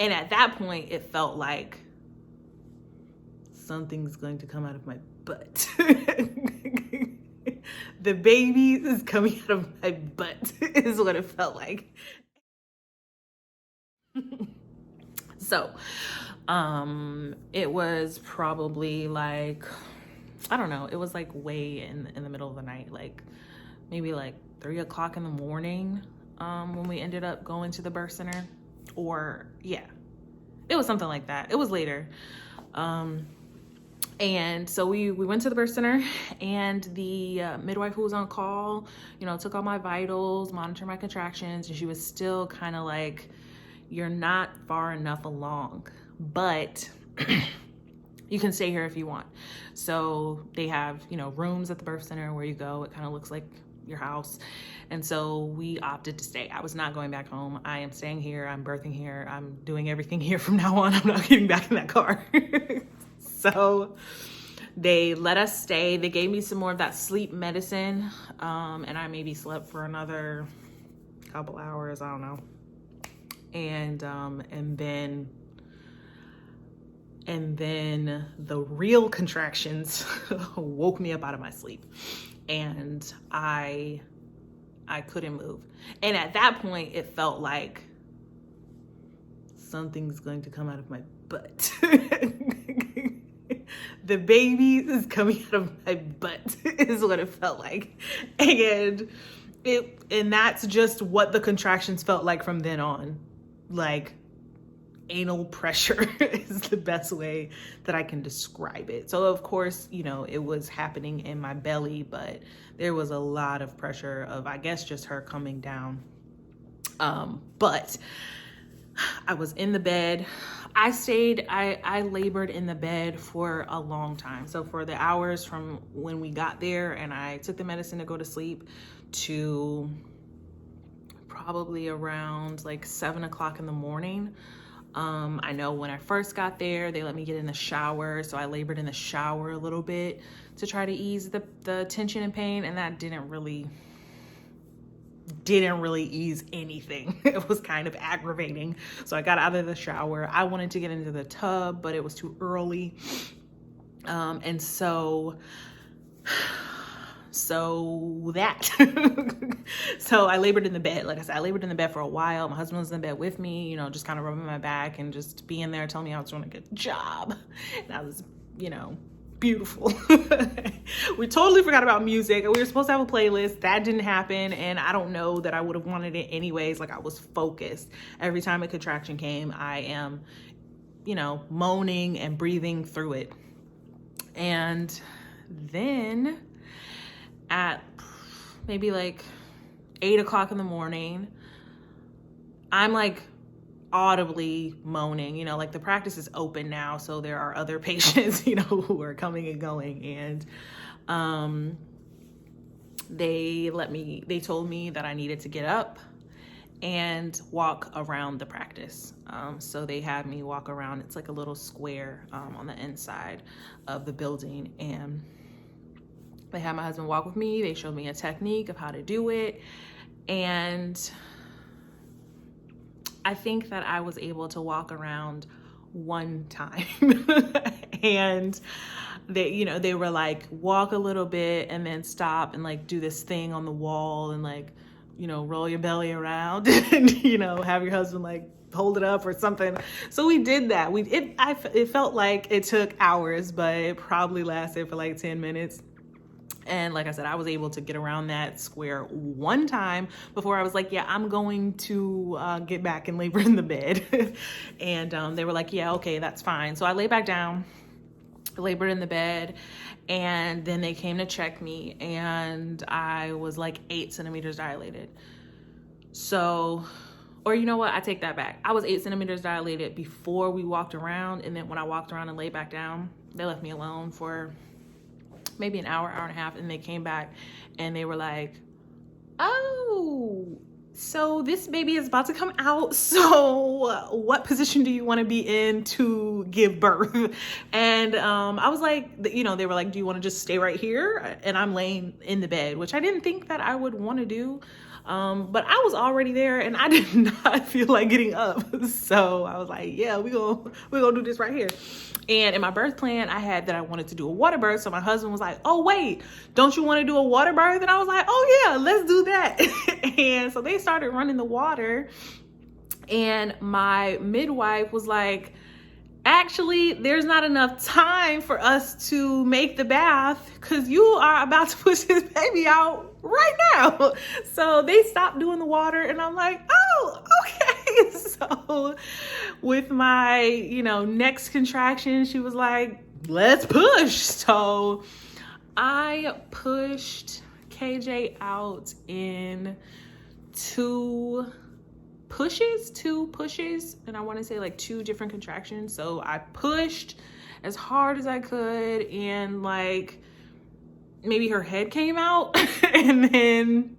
And at that point, it felt like something's going to come out of my butt. The baby is coming out of my butt is what it felt like. So, it was probably like, I don't know, it was like way in the middle of the night, like maybe like 3 o'clock in the morning, when we ended up going to the birth center. Or yeah, it was something like that. It was later. And so we went to the birth center, and the midwife who was on call, took all my vitals, monitored my contractions, and she was still kind of like, you're not far enough along, but you can stay here if you want. So they have, rooms at the birth center where you go. It kind of looks like your house. And so we opted to stay. I was not going back home. I am staying here. I'm birthing here. I'm doing everything here from now on. I'm not getting back in that car. So they let us stay. They gave me some more of that sleep medicine. And I maybe slept for another couple hours. I don't know. And then the real contractions woke me up out of my sleep, and I couldn't move. And at that point, it felt like something's going to come out of my butt. The baby is coming out of my butt is what it felt like. And that's just what the contractions felt like from then on. Like, anal pressure is the best way that I can describe it. So of course, it was happening in my belly, but there was a lot of pressure of, I guess, just her coming down. But I was in the bed. I labored in the bed for a long time. So for the hours from when we got there and I took the medicine to go to sleep to probably around like 7 o'clock in the morning. I know when I first got there, they let me get in the shower. So I labored in the shower a little bit to try to ease the tension and pain. And that didn't really ease anything. It was kind of aggravating. So I got out of the shower. I wanted to get into the tub, but it was too early. And so that. So I labored in the bed. Like I said, I labored in the bed for a while. My husband was in bed with me, just kind of rubbing my back and just being there, telling me I was doing a good job. And I was, beautiful. We totally forgot about music. We were supposed to have a playlist. That didn't happen. And I don't know that I would have wanted it anyways. Like, I was focused. Every time a contraction came, I am, moaning and breathing through it. And then at maybe like 8 o'clock in the morning, I'm like audibly moaning, like the practice is open now. So there are other patients, who are coming and going. And they told me that I needed to get up and walk around the practice. So they had me walk around. It's like a little square on the inside of the building. And they had my husband walk with me. They showed me a technique of how to do it. And I think that I was able to walk around one time. And they were like, walk a little bit and then stop and like do this thing on the wall and like, roll your belly around and, have your husband like hold it up or something. So we did that. It felt like it took hours, but it probably lasted for like 10 minutes. And like I said, I was able to get around that square one time before I was like, yeah, I'm going to get back and labor in the bed. And they were like, yeah, okay, that's fine. So I lay back down, labored in the bed, and then they came to check me, and I was like 8 centimeters dilated. So, or you know what? I take that back. I was 8 centimeters dilated before we walked around. And then when I walked around and laid back down, they left me alone for maybe an hour and a half, and they came back and they were like, oh, so this baby is about to come out. So what position do you want to be in to give birth? And I was like, they were like, do you want to just stay right here? And I'm laying in the bed, which I didn't think that I would want to do. But I was already there and I did not feel like getting up. So I was like, yeah, we're gonna do this right here. And in my birth plan, I had that I wanted to do a water birth. So my husband was like, oh, wait, don't you want to do a water birth? And I was like, oh, yeah, let's do that. And so they started running the water. And my midwife was like, actually, there's not enough time for us to make the bath because you are about to push this baby out right now. So they stopped doing the water and I'm like, oh, okay. So with my, next contraction, she was like, let's push. So I pushed KJ out in two pushes, and I want to say like 2 different contractions. So I pushed as hard as I could and like maybe her head came out and then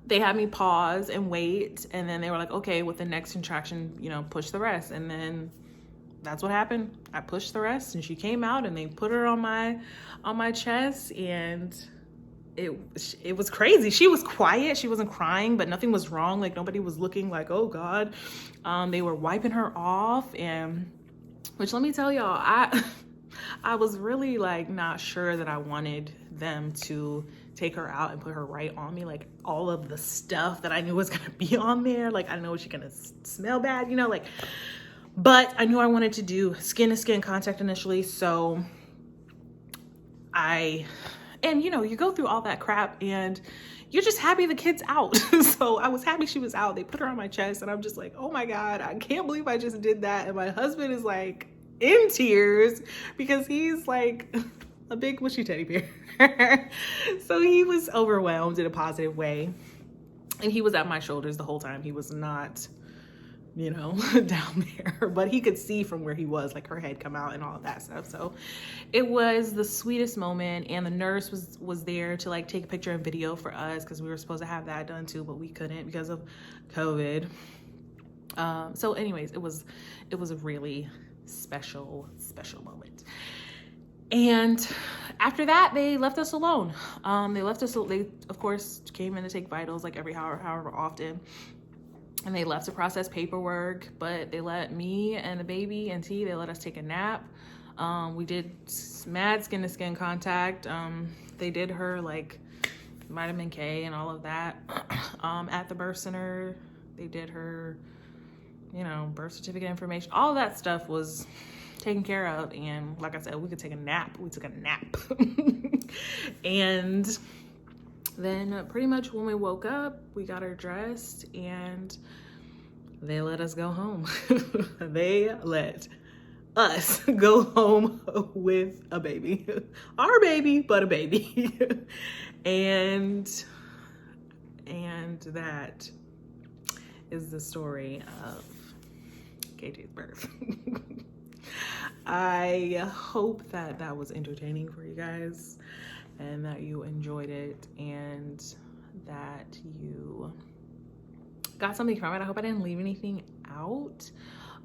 they had me pause and wait, and then they were like, okay, with the next contraction, push the rest. And then that's what happened. I pushed the rest and she came out and they put her on my chest, and it was crazy. She was quiet. She wasn't crying, but nothing was wrong. Like nobody was looking like, oh God. They were wiping her off, and which, let me tell y'all, I was really like not sure that I wanted them to take her out and put her right on me. Like all of the stuff that I knew was gonna be on there. Like I know she's gonna smell bad, but I knew I wanted to do skin to skin contact initially. So you go through all that crap and you're just happy the kid's out. So I was happy she was out. They put her on my chest and I'm just like, oh my God, I can't believe I just did that. And my husband is like in tears because he's like a big mushy teddy bear. So he was overwhelmed in a positive way. And he was at my shoulders the whole time. He was not, down there, but he could see from where he was, like her head come out and all of that stuff. So it was the sweetest moment. And the nurse was there to like take a picture and video for us because we were supposed to have that done too, but we couldn't because of COVID. So anyways, it was a really special moment. And after that, they left us alone. They of course came in to take vitals like every however often. And they left to process paperwork, but they let me and the baby and T, they let us take a nap. We did mad skin to skin contact. They did her like vitamin K and all of that at the birth center. They did her, birth certificate information. All of that stuff was taken care of. And like I said, we could take a nap. We took a nap. And then pretty much when we woke up, we got her dressed and they let us go home. They let us go home with a baby. Our baby, but a baby. And that is the story of KJ's birth. I hope that was entertaining for you guys and that you enjoyed it and that you got something from it. I hope I didn't leave anything out.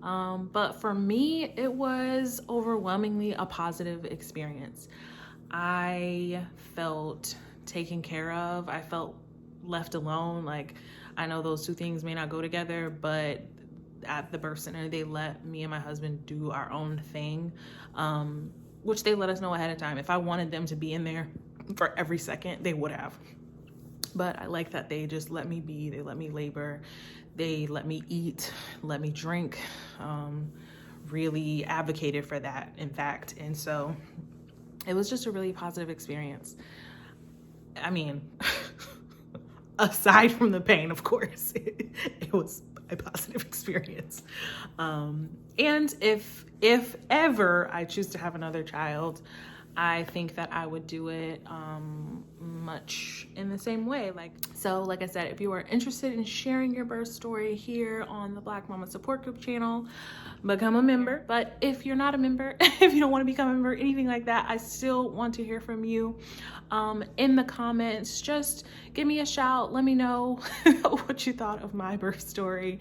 But for me, it was overwhelmingly a positive experience. I felt taken care of. I felt left alone. Like, I know those two things may not go together, but at the birth center, they let me and my husband do our own thing, which they let us know ahead of time. If I wanted them to be in there for every second, they would have. But I like that they just let me be. They let me labor. They let me eat, let me drink, really advocated for that, in fact. And so it was just a really positive experience. I mean, aside from the pain, of course, it was a positive experience. And if ever I choose to have another child, I think that I would do it much in the same way. Like I said, if you are interested in sharing your birth story here on the Black Mama Support Group channel, become a member. But if you're not a member, if you don't want to become a member, anything like that, I still want to hear from you in the comments. Just give me a shout. Let me know what you thought of my birth story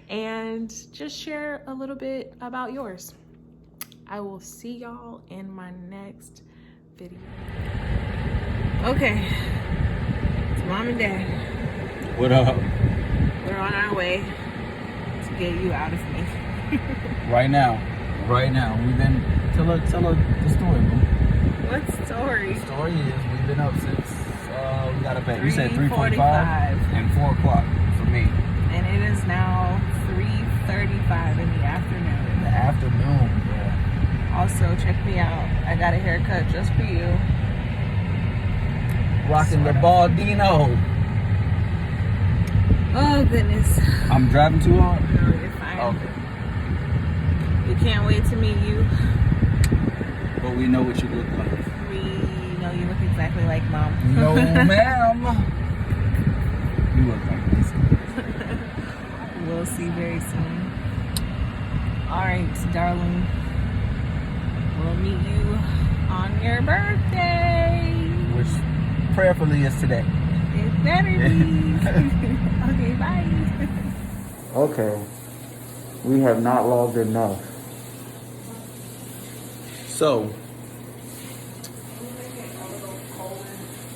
and just share a little bit about yours. I will see y'all in my next video. Okay, it's mom and dad. What up? We're on our way to get you out of me. Right now. We've been tell her the story, bro. What story? The story is we've been up since we got up at, you said 3:45 and 4 o'clock for me. And it is now 3:35 in the afternoon. In the afternoon, bro. Also, check me out. I got a haircut just for you. Rocking the Baldino. Oh goodness. I'm driving too hard. No, you're fine. Okay. We can't wait to meet you. But we know what you look like. We know you look exactly like Mom. No, ma'am. You look like this. We'll see very soon. All right, darling. We'll meet you on your birthday. Which prayerfully is today. It better be. Okay, bye. Okay. We have not logged enough. So,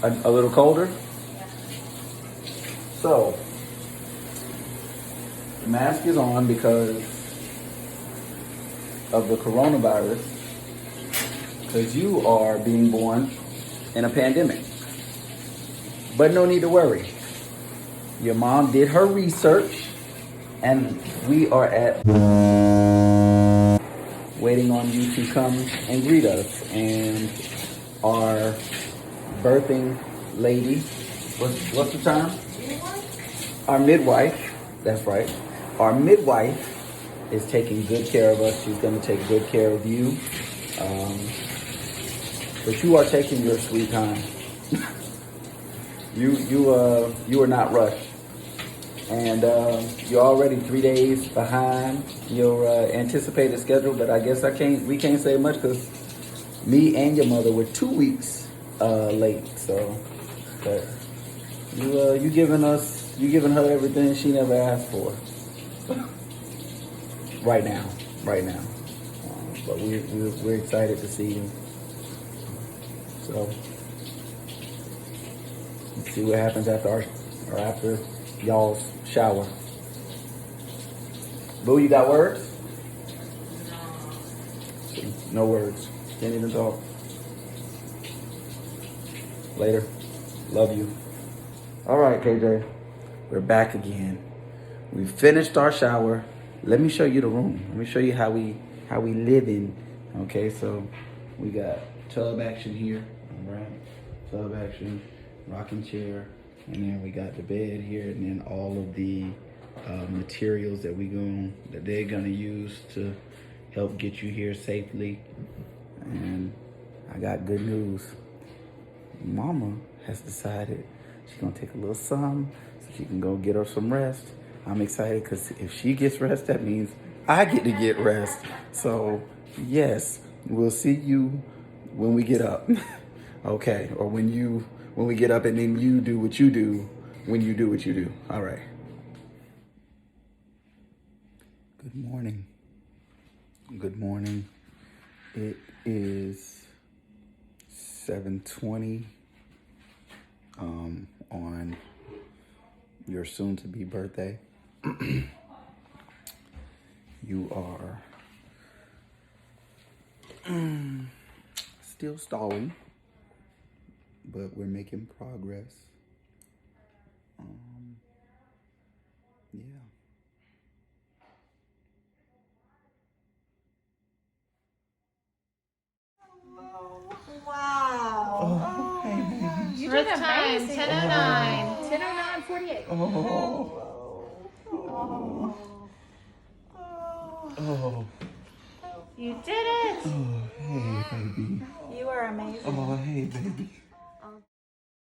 a little colder? So, the mask is on because of the coronavirus, because you are being born in a pandemic. But no need to worry. Your mom did her research, and we are at waiting on you to come and greet us. And our birthing lady, what's the term? Our midwife, that's right. Our midwife is taking good care of us. She's going to take good care of you. But you are taking your sweet time. You are not rushed. And you're already 3 days behind your anticipated schedule, but I guess we can't say much because me and your mother were 2 weeks late. So, but you giving her everything she never asked for. right now. But we're excited to see you. So let's see what happens after after y'all's shower. Boo, you got words? No words. Can't even talk. Later. Love you. All right, KJ. We're back again. We finished our shower. Let me show you the room. Let me show you how we live in. Okay, so we got tub action here. All right. Tub action, rocking chair. And then we got the bed here, and then all of the materials that they're gonna use to help get you here safely. And I got good news. Mama has decided she's gonna take a little something so she can go get her some rest. I'm excited because if she gets rest, that means I get to get rest. So yes, we'll see you when we get up. Okay, or when we get up and then you do what you do when you do what you do. All right. Good morning. Good morning. It is 7:20 on your soon-to-be birthday. You are still stalling, but we're making progress. Yeah. Wow. Oh, hey, baby. You did time, 10:09. 10:09:48. Oh. You did it. Oh, hey, baby. You are amazing. Oh, hey, baby.